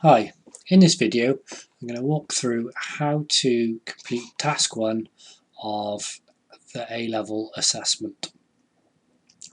Hi, in this video I'm going to walk through how to complete task 1 of the A-level assessment.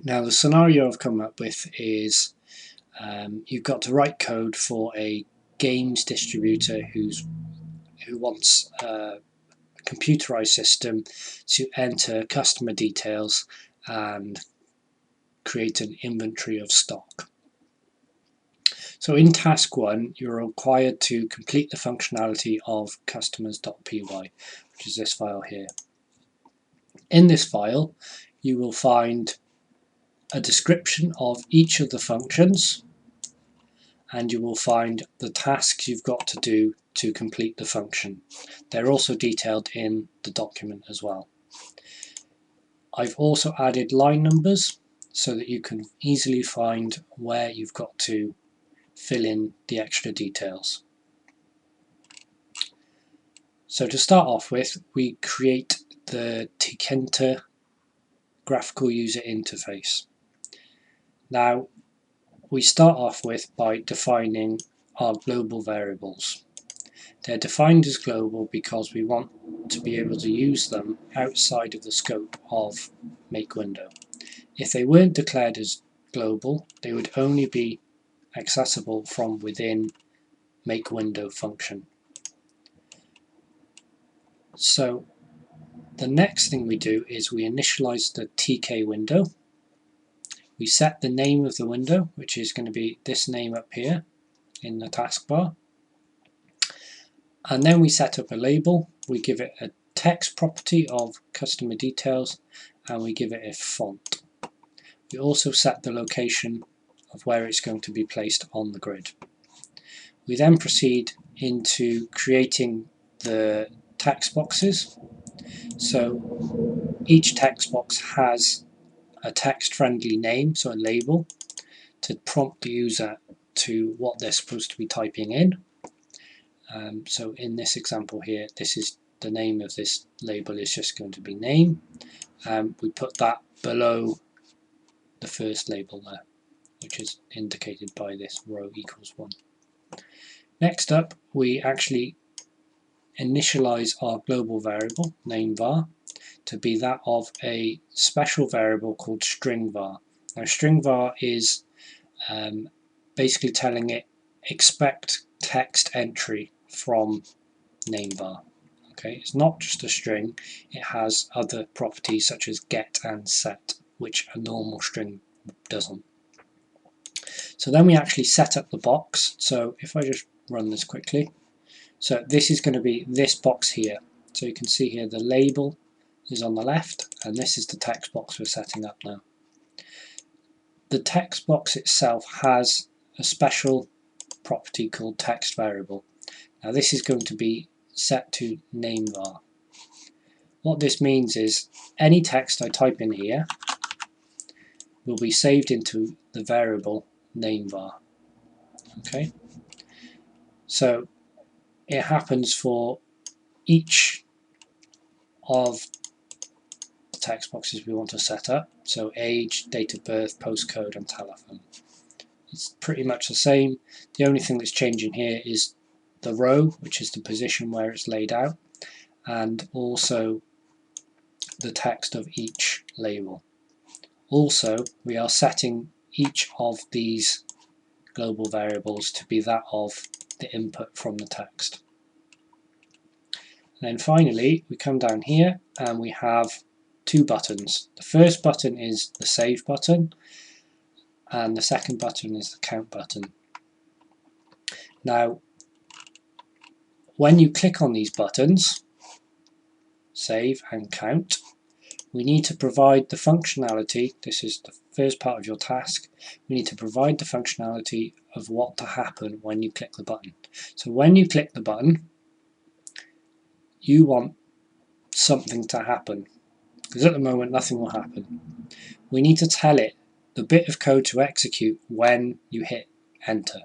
Now the scenario I've come up with is you've got to write code for a games distributor who wants a computerized system to enter customer details and create an inventory of stock. So in task 1 you're required to complete the functionality of customers.py, which is this file here. In this file you will find a description of each of the functions, and you will find the tasks you've got to do to complete the function. They're also detailed in the document as well. I've also added line numbers so that you can easily find where you've got to fill in the extra details. So to start off with, we create the Tkinter graphical user interface. Now we start off with by defining our global variables. They're defined as global because we want to be able to use them outside of the scope of make window. If they weren't declared as global, they would only be accessible from within make window function. So the next thing we do is we initialize the TK window. We set the name of the window, which is going to be this name up here in the taskbar. And then we set up a label. We give it a text property of customer details, and we give it a font. We also set the location of where it's going to be placed on the grid. We then proceed into creating the text boxes. So each text box has a text-friendly name, so a label, to prompt the user to what they're supposed to be typing in. So in this example here, this is the name of this label is just going to be name. We put that below the first label there, which is indicated by this row equals 1. Next up, we actually initialize our global variable, name var, to be that of a special variable called string var. Now string var is basically telling it expect text entry from name var. Okay, it's not just a string, it has other properties such as get and set, which a normal string doesn't. So then we actually set up the box. So if I just run this quickly, so this is going to be this box here. So you can see here the label is on the left, and this is the text box we're setting up now. The text box itself has a special property called text variable. Now this is going to be set to name var. What this means is any text I type in here will be saved into the variable name var. Okay, so it happens for each of the text boxes we want to set up. So age, date of birth, postcode and telephone. It's pretty much the same. The only thing that's changing here is the row, which is the position where it's laid out, and also the text of each label. Also, we are setting each of these global variables to be that of the input from the text. And then finally, we come down here and we have two buttons. The first button is the save button, and the second button is the count button. Now, when you click on these buttons, save and count, we need to provide the functionality. This is the first part of your task. We need to provide the functionality of what to happen when you click the button. So when you click the button, you want something to happen, because at the moment nothing will happen. We need to tell it the bit of code to execute when you hit enter.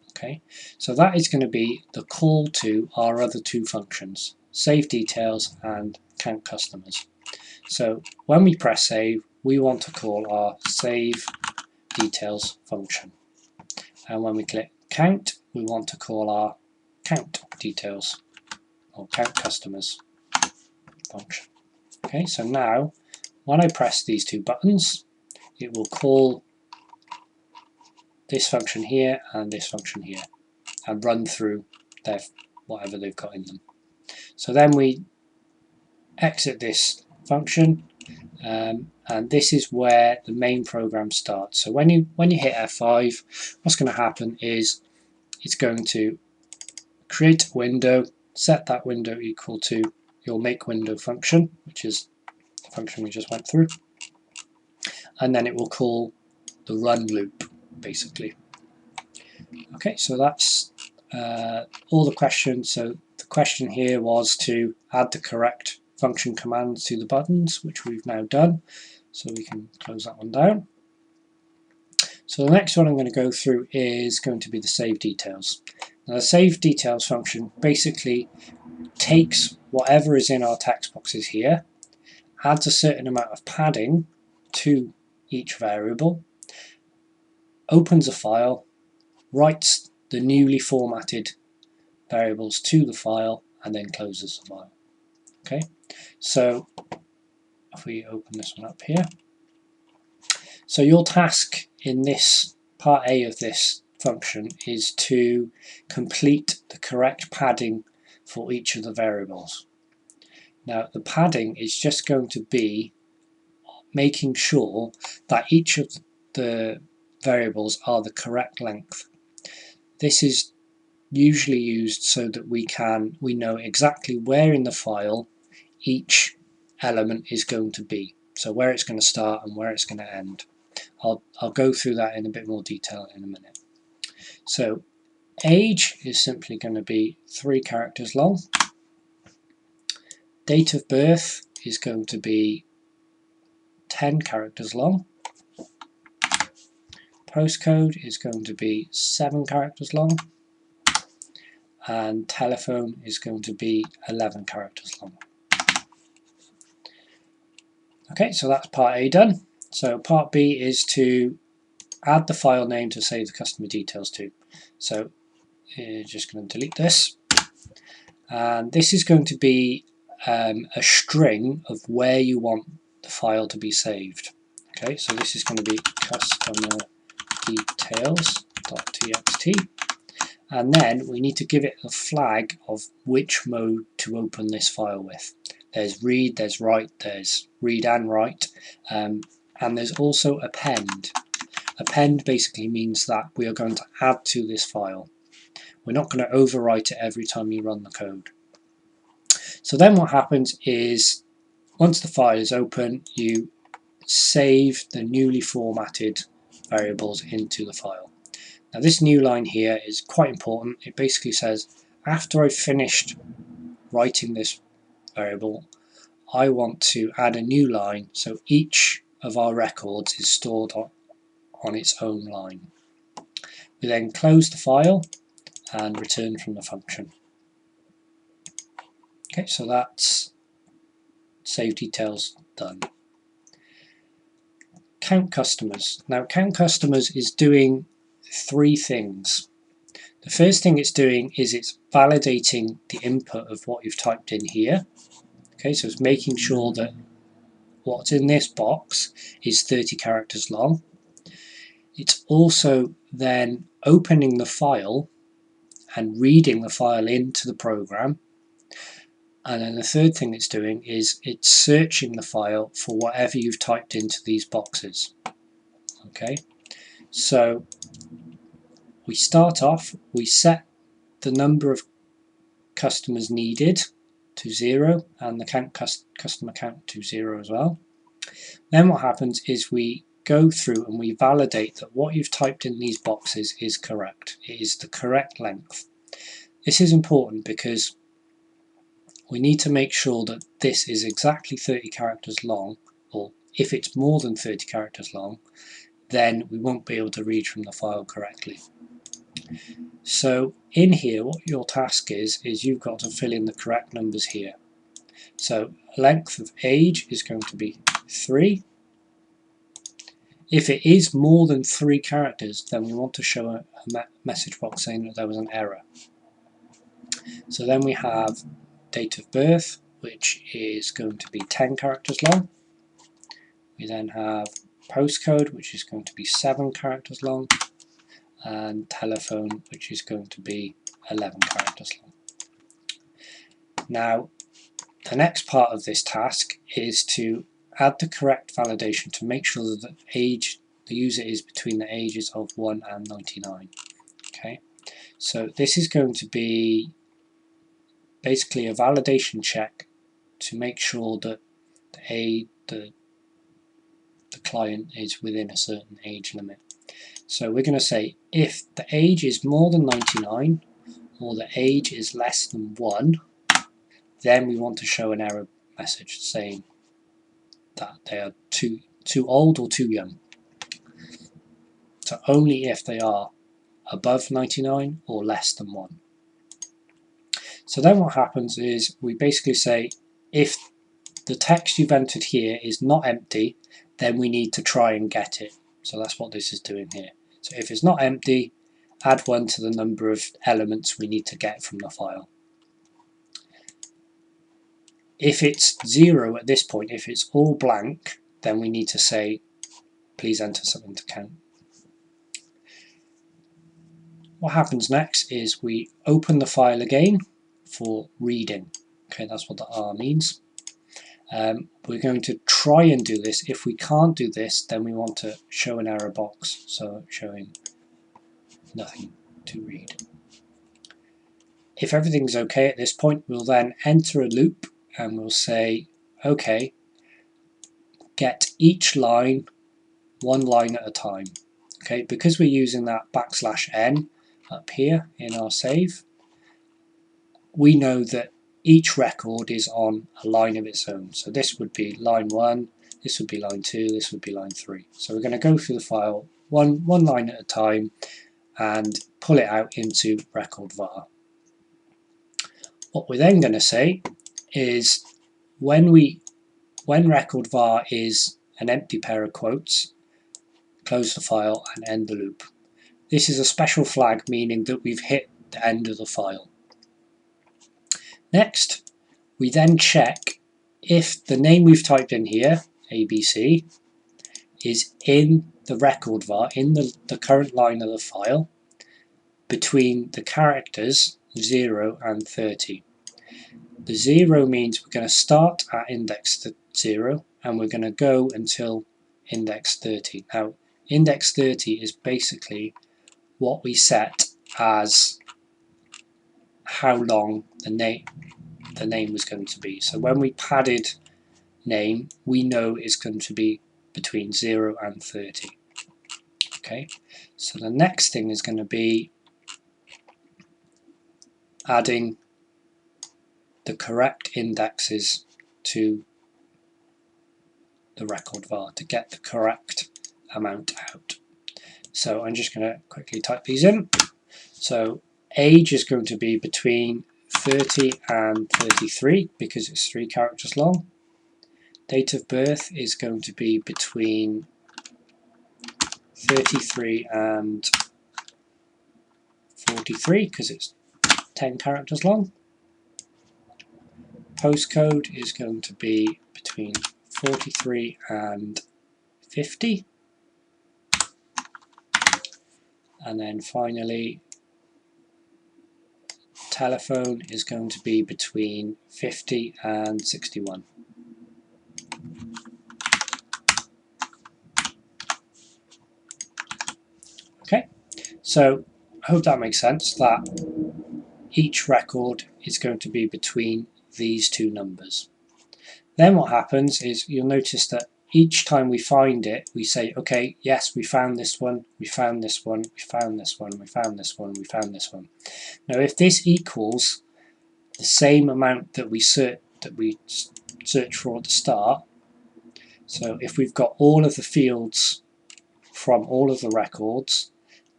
Okay, so that is going to be the call to our other two functions, save details and count customers. So when we press save, we want to call our save details function, and when we click count, we want to call our count details or count customers function. Okay, so now when I press these two buttons, it will call this function here and this function here and run through their whatever they've got in them. So then we exit this function, and this is where the main program starts. So when you hit F5, what's going to happen is it's going to create a window, set that window equal to your make window function, which is the function we just went through, and then it will call the run loop basically. Okay, so that's all the questions. So the question here was to add the correct function commands to the buttons, which we've now done. So we can close that one down. So the next one I'm going to go through is going to be the save details. Now the save details function basically takes whatever is in our text boxes here, adds a certain amount of padding to each variable, opens a file, writes the newly formatted variables to the file, and then closes the file. Okay, so if we open this one up here, so your task in this part A of this function is to complete the correct padding for each of the variables. Now the padding is just going to be making sure that each of the variables are the correct length. This is usually used so that we know exactly where in the file each element is going to be. So where it's going to start and where it's going to end. I'll go through that in a bit more detail in a minute. So age is simply going to be 3 characters long. Date of birth is going to be 10 characters long. Postcode is going to be 7 characters long. And telephone is going to be 11 characters long. Okay, so that's part A done. So part B is to add the file name to save the customer details to. So just going to delete this. And this is going to be a string of where you want the file to be saved. Okay, so this is going to be customer details.txt. And then we need to give it a flag of which mode to open this file with. There's read, there's write, there's read and write, and there's also append. Append basically means that we are going to add to this file. We're not going to overwrite it every time you run the code. So then what happens is, once the file is open, you save the newly formatted variables into the file. Now this new line here is quite important. It basically says, after I've finished writing this variable, I want to add a new line so each of our records is stored on its own line. We then close the file and return from the function. Okay, so that's save details done. Count customers. Now count customers is doing 3 things. The first thing it's doing is it's validating the input of what you've typed in here. Okay, so it's making sure that what's in this box is 30 characters long. It's also then opening the file and reading the file into the program. And then the third thing it's doing is it's searching the file for whatever you've typed into these boxes. Okay, so we start off, we set the number of customers needed to 0 and the customer count to 0 as well. Then what happens is we go through and we validate that what you've typed in these boxes is correct. It is the correct length. This is important because we need to make sure that this is exactly 30 characters long, or if it's more than 30 characters long, then we won't be able to read from the file correctly. So in here, what your task is you've got to fill in the correct numbers here. So length of age is going to be 3. If it is more than 3 characters, then we want to show a message box saying that there was an error. So then we have date of birth, which is going to be 10 characters long. We then have postcode, which is going to be 7 characters long, and telephone, which is going to be 11 characters long. Now, the next part of this task is to add the correct validation to make sure that the user is between the ages of 1 and 99. Okay, so this is going to be basically a validation check to make sure that the client is within a certain age limit. So we're going to say if the age is more than 99 or the age is less than 1, then we want to show an error message saying that they are too old or too young. So only if they are above 99 or less than 1. So then what happens is we basically say if the text you've entered here is not empty, then we need to try and get it. So that's what this is doing here. So if it's not empty, add 1 to the number of elements we need to get from the file. If it's 0 at this point, if it's all blank, then we need to say please enter something to count. What happens next is we open the file again for reading. Okay, that's what the R means. We're going to try and do this. If we can't do this, then we want to show an error box, so showing nothing to read. If everything's okay at this point, we'll then enter a loop and we'll say, okay, get each line 1 line at a time. Okay, because we're using that \n up here in our save, we know that each record is on a line of its own. So this would be line 1, this would be line 2, this would be line 3. So we're going to go through the file one line at a time and pull it out into record var. What we're then going to say is when record var is an empty pair of quotes, close the file and end the loop. This is a special flag meaning that we've hit the end of the file. Next, we then check if the name we've typed in here, ABC, is in the record var, in the current line of the file, between the characters 0 and 30. The 0 means we're going to start at index 0 and we're going to go until index 30. Now, index 30 is basically what we set as how long the name was going to be. So when we padded name, we know it's going to be between 0 and 30. Okay, so the next thing is going to be adding the correct indexes to the record var to get the correct amount out. So I'm just going to quickly type these in. So age is going to be between 30 and 33 because it's 3 characters long. Date of birth is going to be between 33 and 43 because it's 10 characters long. Postcode is going to be between 43 and 50. And then finally, telephone is going to be between 50 and 61. Okay, so I hope that makes sense, that each record is going to be between these two numbers. Then what happens is you'll notice that each time we find it, we say, okay, yes, we found this one, we found this one, we found this one, we found this one, we found this one. Now, if this equals the same amount that we search for at the start, so if we've got all of the fields from all of the records,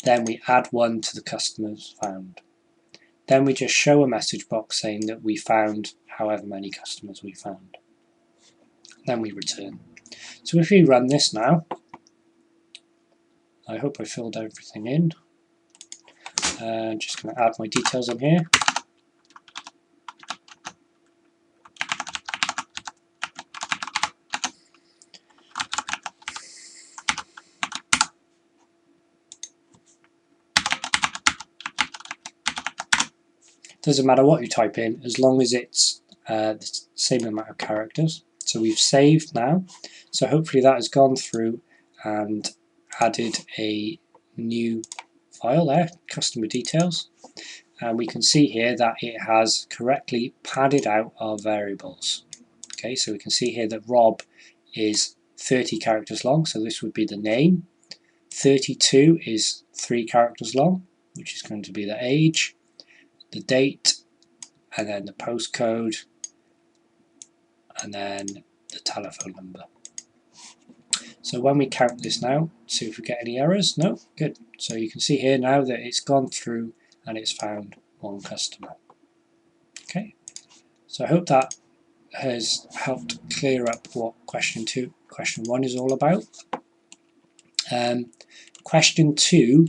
then we add 1 to the customers found. Then we just show a message box saying that we found however many customers we found. Then we return. So if we run this now, I hope I filled everything in. Just going to add my details in here. Doesn't matter what you type in, as long as it's the same amount of characters. So we've saved now. So hopefully that has gone through and added a new file there, customer details. And we can see here that it has correctly padded out our variables. Okay, so we can see here that Rob is 30 characters long, so this would be the name. 32 is 3 characters long, which is going to be the age, the date, and then the postcode, and then the telephone number. So when we count this now, see if we get any errors. No, good. So you can see here now that it's gone through and it's found one customer. Okay, so I hope that has helped clear up what question 1 is all about. Question 2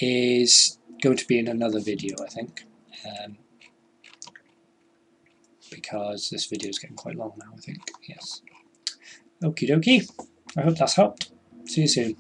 is going to be in another video, I think, because this video is getting quite long now, I think. Yes. Okie dokie. I hope that's helped. See you soon.